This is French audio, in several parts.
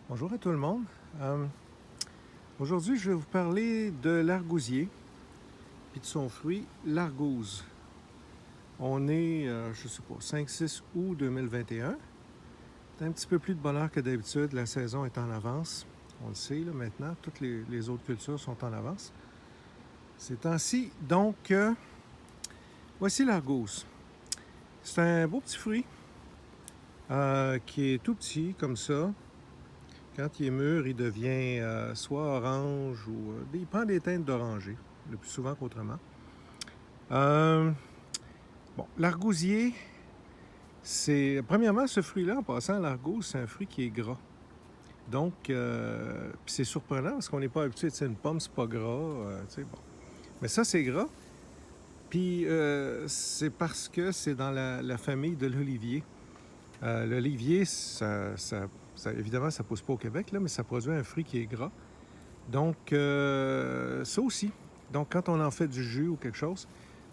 Bonjour à tout le monde. Euh, Aujourd'hui, je vais vous parler de l'argousier et de son fruit, l'argouze. On est, je ne sais pas, 5-6 août 2021. C'est un petit peu plus de bonheur que d'habitude. La saison est en avance. On le sait là, maintenant. Toutes les autres cultures sont en avance. Ces temps-ci, donc, voici l'argouze. C'est un beau petit fruit qui est tout petit, comme ça. Quand il est mûr, il devient soit orange ou... il prend des teintes d'oranger, le plus souvent qu'autrement. Euh, bon, l'argousier, c'est... Premièrement, ce fruit-là, en passant, l'argouze, c'est un fruit qui est gras. Donc, puis c'est surprenant parce qu'on n'est pas habitué, tu sais, une pomme, c'est pas gras, tu sais, bon. Mais ça, c'est gras. Puis, c'est parce que c'est dans la famille de l'olivier. L'olivier, évidemment, ça pousse pas au Québec, là, mais ça produit un fruit qui est gras. Donc, ça aussi. Donc, quand on en fait du jus ou quelque chose,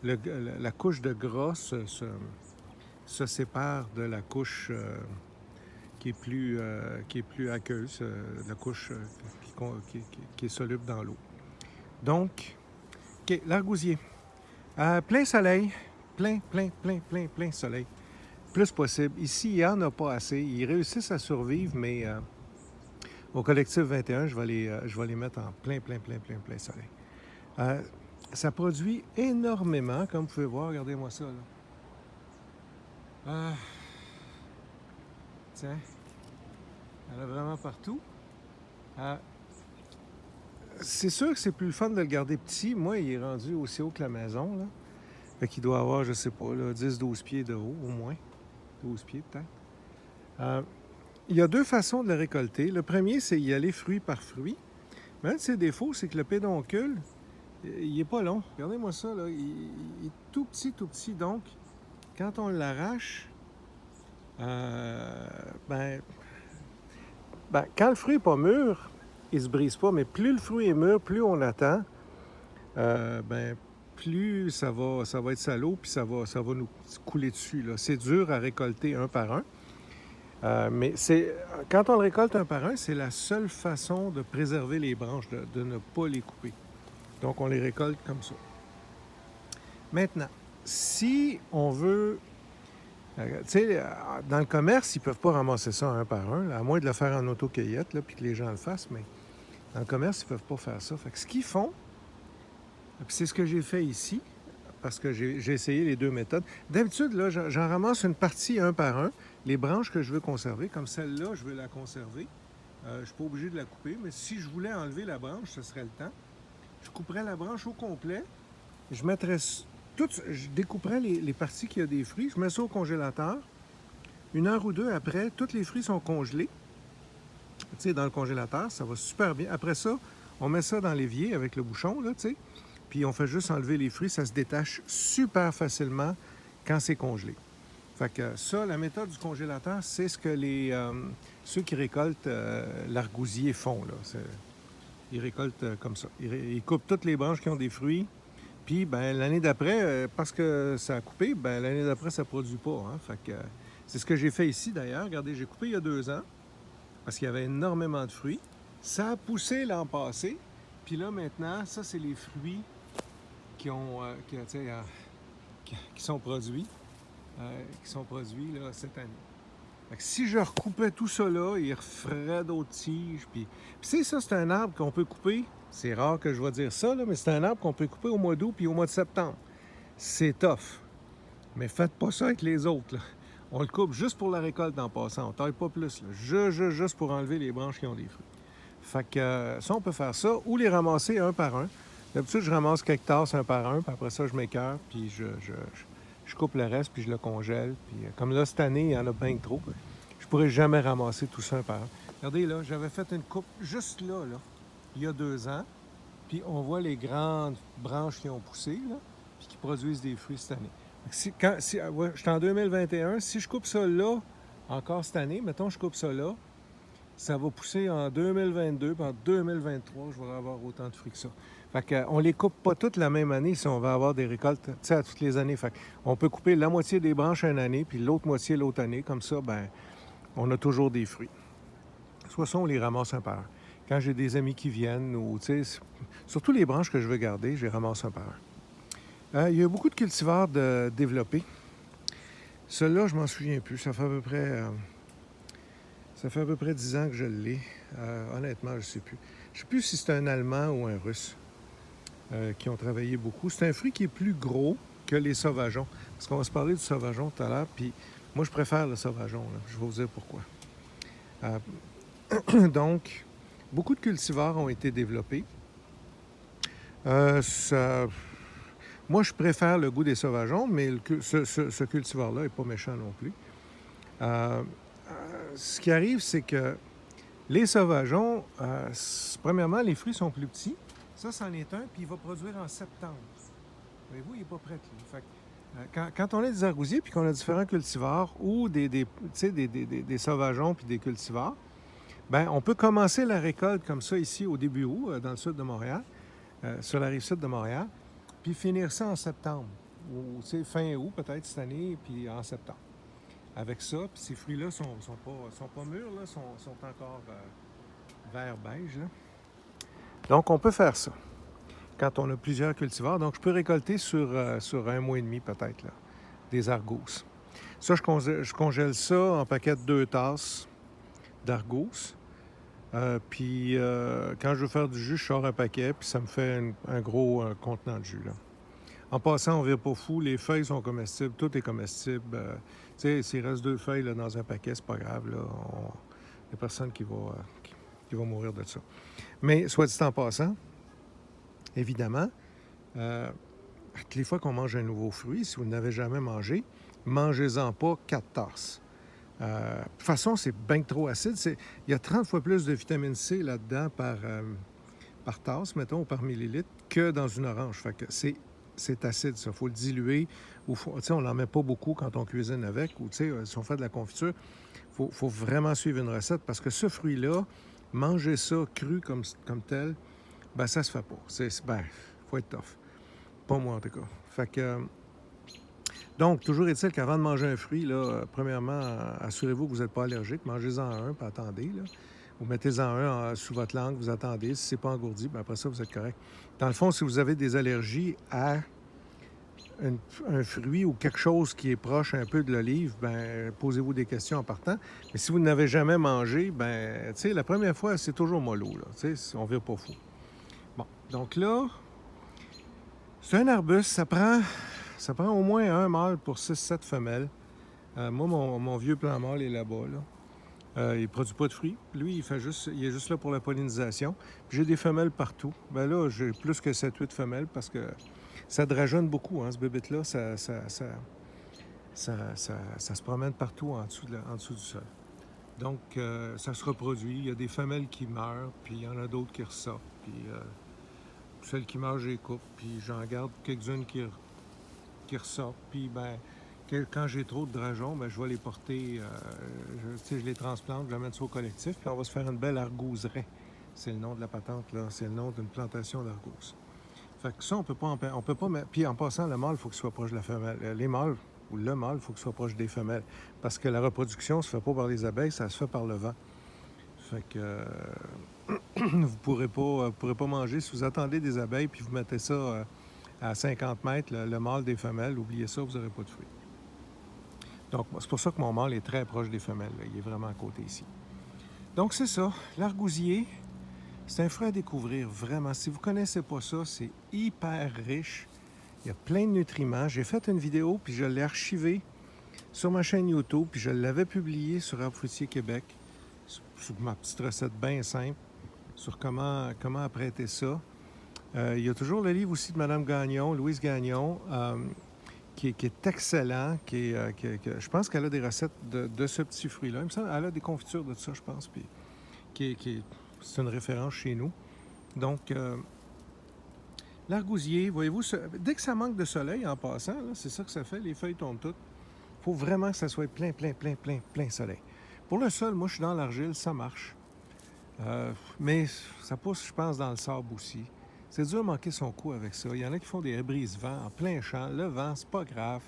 la couche de gras se sépare de la couche qui est plus aqueuse, la couche qui est soluble dans l'eau. Donc, OK, l'argousier. Plein soleil, plein soleil. Plus possible. Ici, il n'y en a pas assez. Ils réussissent à survivre, mais au collectif 21, je vais les mettre en plein soleil. Euh, Ça produit énormément, comme vous pouvez voir. Regardez-moi ça, là. Tiens, il y en a vraiment partout. Euh, c'est sûr que c'est plus le fun de le garder petit. Moi, il est rendu aussi haut que la maison, là. Fait qu'il doit avoir, je sais pas, là, 10-12 pieds de haut, au moins. 12 pieds, peut-être. Euh, il y a deux façons de le récolter. Le premier, c'est y aller fruit par fruit. Mais un de ses défauts, c'est que le pédoncule, il n'est pas long. Regardez-moi ça, là. Il est tout petit, tout petit. Donc, quand on l'arrache, euh, ben, quand le fruit n'est pas mûr, il ne se brise pas. Mais plus le fruit est mûr, plus on attend, ben, plus ça va être salaud, puis ça va nous couler dessus, là. C'est dur à récolter un par un. Mais quand on le récolte un par un, c'est la seule façon de préserver les branches, de ne pas les couper. Donc, on les récolte comme ça. Maintenant, si on veut... tu sais, dans le commerce, ils ne peuvent pas ramasser ça un par un, là, à moins de le faire en autocueillette, là, puis que les gens le fassent, mais dans le commerce, ils ne peuvent pas faire ça. Fait que ce qu'ils font, puis c'est ce que j'ai fait ici, parce que j'ai essayé les deux méthodes. D'habitude, là, j'en ramasse une partie un par un. Les branches que je veux conserver, comme celle-là, je veux la conserver. Je ne suis pas obligé de la couper, mais si je voulais enlever la branche, ce serait le temps. Je couperais la branche au complet. Je mettrais je découperais les parties qui ont des fruits. Je mets ça au congélateur. Une heure ou deux après, tous les fruits sont congelés. Tu sais, dans le congélateur, ça va super bien. Après ça, on met ça dans l'évier avec le bouchon, là, tu sais. Puis on fait juste enlever les fruits. Ça se détache super facilement quand c'est congelé. Fait que ça, la méthode du congélateur, c'est ce que ceux qui récoltent l'argousier font, là. Ils récoltent comme ça. Ils coupent toutes les branches qui ont des fruits. Puis, ben, l'année d'après, parce que ça a coupé, ben, l'année d'après, ça ne produit pas. Hein? Fait que, c'est ce que j'ai fait ici, d'ailleurs. Regardez, j'ai coupé il y a 2 ans, parce qu'il y avait énormément de fruits. Ça a poussé l'an passé. Puis là, maintenant, ça, c'est les fruits qui ont, qui sont produits, là, cette année. Fait que si je recoupais tout ça là, il referait d'autres tiges. Puis ça, c'est un arbre qu'on peut couper. C'est rare que je vais dire ça, là, mais c'est un arbre qu'on peut couper au mois d'août puis au mois de septembre. C'est tough. Mais faites pas ça avec les autres, là. On le coupe juste pour la récolte en passant. On taille pas plus, là. Juste pour enlever les branches qui ont des fruits. Fait que ça, on peut faire ça ou les ramasser un par un. D'habitude, je ramasse quelques tasses un par un, puis après ça, je m'écœure, puis je coupe le reste, puis je le congèle. Puis comme là, cette année, il y en a bien trop. Je pourrais jamais ramasser tout ça un par un. Regardez, là, j'avais fait une coupe juste là, il y a 2 ans. Puis on voit les grandes branches qui ont poussé, là, puis qui produisent des fruits cette année. Ouais, je suis en 2021. Si je coupe ça là, encore cette année, mettons, je coupe ça là, ça va pousser en 2022, puis en 2023, je vais avoir autant de fruits que ça. Fait qu'on les coupe pas toutes la même année si on va avoir des récoltes, tu sais, à toutes les années. Fait qu'on peut couper la moitié des branches une année, puis l'autre moitié l'autre année. Comme ça, ben, on a toujours des fruits. soit ça, on les ramasse un par un. Quand j'ai des amis qui viennent, ou surtout les branches que je veux garder, je les ramasse un par un. Il y a beaucoup de cultivars développés. Celui-là, je m'en souviens plus. Ça fait à peu près 10 ans que je l'ai. Honnêtement, je ne sais plus. Je ne sais plus si c'est un Allemand ou un Russe qui ont travaillé beaucoup. C'est un fruit qui est plus gros que les sauvageons. Parce qu'on va se parler du sauvageon tout à l'heure. Puis moi, je préfère le sauvageon. Là. Je vais vous dire pourquoi. Donc, beaucoup de cultivars ont été développés. Moi, je préfère le goût des sauvageons, mais ce cultivar-là n'est pas méchant non plus. Ce qui arrive, c'est que les sauvageons, premièrement, les fruits sont plus petits. Ça, c'en est un, puis il va produire en septembre. Voyez-vous, il n'est pas prêt. Fait que, quand on a des argousiers, puis qu'on a différents cultivars, ou des sauvageons, puis des cultivars, bien, on peut commencer la récolte comme ça ici au début août, dans le sud de Montréal, sur la rive sud de Montréal, puis finir ça en septembre, ou fin août peut-être cette année, puis en septembre. Avec ça, puis ces fruits-là ne sont pas mûrs, là, sont encore vert beige. Là. Donc, on peut faire ça quand on a plusieurs cultivars. Donc, je peux récolter sur un mois et demi peut-être, là, des argousses. Ça, je congèle ça en paquet de 2 tasses d'argousses. Puis, quand je veux faire du jus, je sors un paquet, puis ça me fait un gros contenant de jus. Là. En passant, on ne vire pas fou. Les feuilles sont comestibles. Tout est comestible. S'il reste 2 feuilles là, dans un paquet, c'est pas grave. Il n'y a personne qui va mourir de ça. Mais, soit dit en passant, évidemment, toutes les fois qu'on mange un nouveau fruit, si vous n'avez jamais mangé, mangez-en pas 4 tasses. De toute façon, c'est bien trop acide. Il y a 30 fois plus de vitamine C là-dedans par tasse, mettons, ou par millilitre, que dans une orange. Fait que c'est acide, ça. Il faut le diluer. On n'en met pas beaucoup quand on cuisine avec. Ou si on fait de la confiture, il faut vraiment suivre une recette parce que ce fruit-là, manger ça cru comme tel, ben ça se fait pas. Faut être tough. Pas moi, en tout cas. Fait que... Donc, toujours est-il qu'avant de manger un fruit, là, premièrement, assurez-vous que vous n'êtes pas allergique. Mangez-en un, puis attendez. Là. Vous mettez-en un sous votre langue, vous attendez. Si ce n'est pas engourdi, bien après ça, vous êtes correct. Dans le fond, si vous avez des allergies à un fruit ou quelque chose qui est proche un peu de l'olive, bien, posez-vous des questions en partant. Mais si vous n'avez jamais mangé, bien, tu sais, la première fois, c'est toujours mollo, là. Tu sais, on ne vire pas fou. Bon, donc là, c'est un arbuste, ça prend au moins un mâle pour 6-7 femelles. Moi, mon vieux plant mâle est là-bas. Là. Il ne produit pas de fruits. Lui, il est juste là pour la pollinisation. Puis j'ai des femelles partout. Ben là, j'ai plus que 7-8 femelles parce que ça drageonne beaucoup, hein, ce bébête-là. Ça se promène partout en dessous du sol. Donc, ça se reproduit. Il y a des femelles qui meurent, puis il y en a d'autres qui ressortent. Puis celles qui meurent, je les coupe, puis j'en garde quelques-unes qui ressortent. Puis, ben, quand j'ai trop de drageons, ben, je vais les porter, je les transplante, je les amène ça au collectif, puis on va se faire une belle argouseraie. C'est le nom de la patente, là. C'est le nom d'une plantation d'argousse. Fait que ça, on peut pas mettre... Puis en passant, le mâle, il faut qu'il soit proche de la femelle. Les mâles, ou le mâle, il faut qu'il soit proche des femelles. Parce que la reproduction ne se fait pas par les abeilles, ça se fait par le vent. Fait que vous pourrez pas manger. Si vous attendez des abeilles, puis vous mettez ça à 50 mètres, le mâle des femelles, oubliez ça, vous n'aurez pas de fruits. Donc, c'est pour ça que mon mâle est très proche des femelles. Là. Il est vraiment à côté ici. Donc, c'est ça. L'argousier, c'est un fruit à découvrir, vraiment. Si vous ne connaissez pas ça, c'est hyper riche. Il y a plein de nutriments. J'ai fait une vidéo, puis je l'ai archivée sur ma chaîne YouTube, puis je l'avais publiée sur Arbre Fruitier Québec, sur ma petite recette bien simple, sur comment apprêter ça. Il y a toujours le livre aussi de Mme Gagnon, Louise Gagnon, qui est excellent. Je pense qu'elle a des recettes de ce petit fruit-là. Il me semble qu'elle a des confitures de ça, je pense. Puis c'est une référence chez nous. Donc, l'argousier, voyez-vous, dès que ça manque de soleil en passant, là, c'est ça que ça fait, les feuilles tombent toutes. Il faut vraiment que ça soit plein soleil. Pour le sol, moi, je suis dans l'argile, ça marche. Mais ça pousse, je pense, dans le sable aussi. C'est dur de manquer son coup avec ça. Il y en a qui font des rebrise-vent en plein champ. Le vent, c'est pas grave.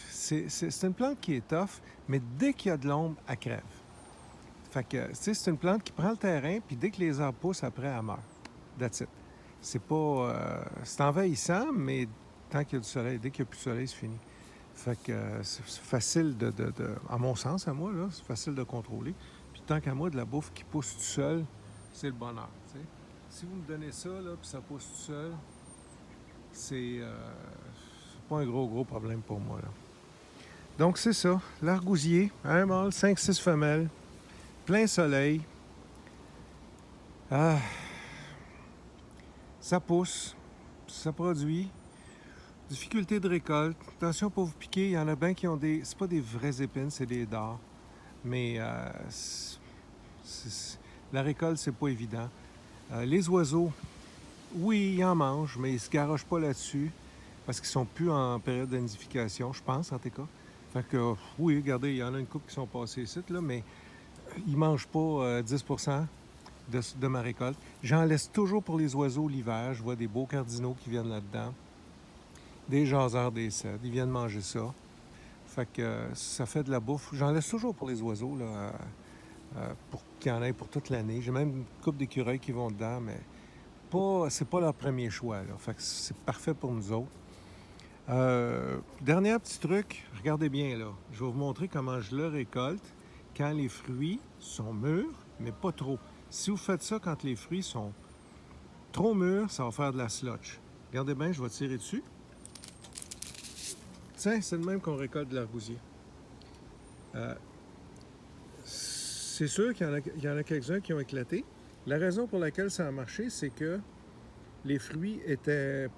C'est une plante qui est tough, mais dès qu'il y a de l'ombre, elle crève. Fait que, tu sais, c'est une plante qui prend le terrain, puis dès que les arbres poussent, après, elle meurt. That's it. C'est pas... c'est envahissant, mais tant qu'il y a du soleil, dès qu'il n'y a plus de soleil, c'est fini. Fait que c'est facile à mon sens, à moi, là, c'est facile de contrôler. Puis tant qu'à moi, de la bouffe qui pousse tout seul, c'est le bonheur, tu sais. Si vous me donnez ça, là, puis ça pousse tout seul, c'est pas un gros problème pour moi, là. Donc, c'est ça. L'argousier, un mâle, 5-6 femelles, plein soleil. Ah, ça pousse, ça produit. Difficulté de récolte. Attention pour vous piquer, il y en a bien qui ont des... C'est pas des vraies épines, c'est des dards. Mais la récolte, c'est pas évident. Les oiseaux, oui, ils en mangent, mais ils se garochent pas là-dessus parce qu'ils sont plus en période de nidification, je pense, en tout cas. Fait que, oui, regardez, il y en a une couple qui sont passés ici, là, mais ils mangent pas 10% de ma récolte. J'en laisse toujours pour les oiseaux l'hiver. Je vois des beaux cardinaux qui viennent là-dedans. Des jaseurs, des cèdres. Ils viennent manger ça. Fait que ça fait de la bouffe. J'en laisse toujours pour les oiseaux, là, pour qu'il y en ait pour toute l'année. J'ai même une couple d'écureuils qui vont dedans, mais c'est pas leur premier choix, là. Fait que c'est parfait pour nous autres. Dernier petit truc, regardez bien là. Je vais vous montrer comment je le récolte quand les fruits sont mûrs, mais pas trop. Si vous faites ça quand les fruits sont trop mûrs, ça va faire de la slotch. Regardez bien, je vais tirer dessus. Tiens, c'est le même qu'on récolte de l'argousier. C'est sûr qu'il y en a quelques-uns qui ont éclaté. La raison pour laquelle ça a marché, c'est que les fruits étaient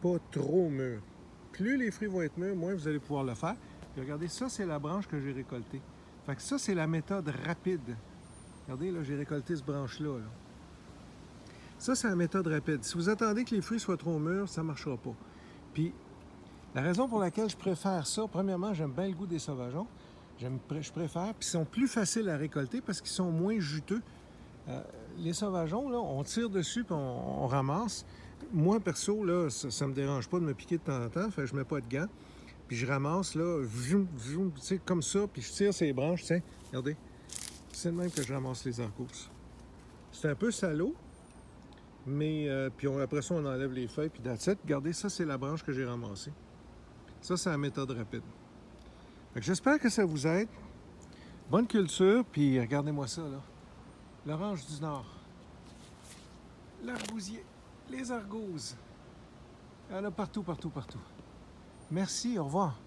pas trop mûrs. Plus les fruits vont être mûrs, moins vous allez pouvoir le faire. Puis regardez, ça, c'est la branche que j'ai récoltée. Fait que ça, c'est la méthode rapide. Regardez, là, j'ai récolté ce branche-là. Là. Ça, c'est la méthode rapide. Si vous attendez que les fruits soient trop mûrs, ça ne marchera pas. Puis, la raison pour laquelle je préfère ça, premièrement, j'aime bien le goût des sauvageons. Je préfère. Puis, ils sont plus faciles à récolter parce qu'ils sont moins juteux. Les sauvageons, là, on tire dessus puis on ramasse. Moi, perso, là, ça me dérange pas de me piquer de temps en temps. Fait que je mets pas de gants. Puis je ramasse, là, tu sais, comme ça, puis je tire ces branches, tiens, regardez. C'est le même que je ramasse les argousses. C'est un peu salaud, mais puis après ça, on enlève les feuilles, puis that's it. Regardez, ça, c'est la branche que j'ai ramassée. Ça, c'est la méthode rapide. Fait que j'espère que ça vous aide. Bonne culture, puis regardez-moi ça, là. L'orange du Nord. L'argousier. Les argouses. Il y en a partout. Merci, au revoir.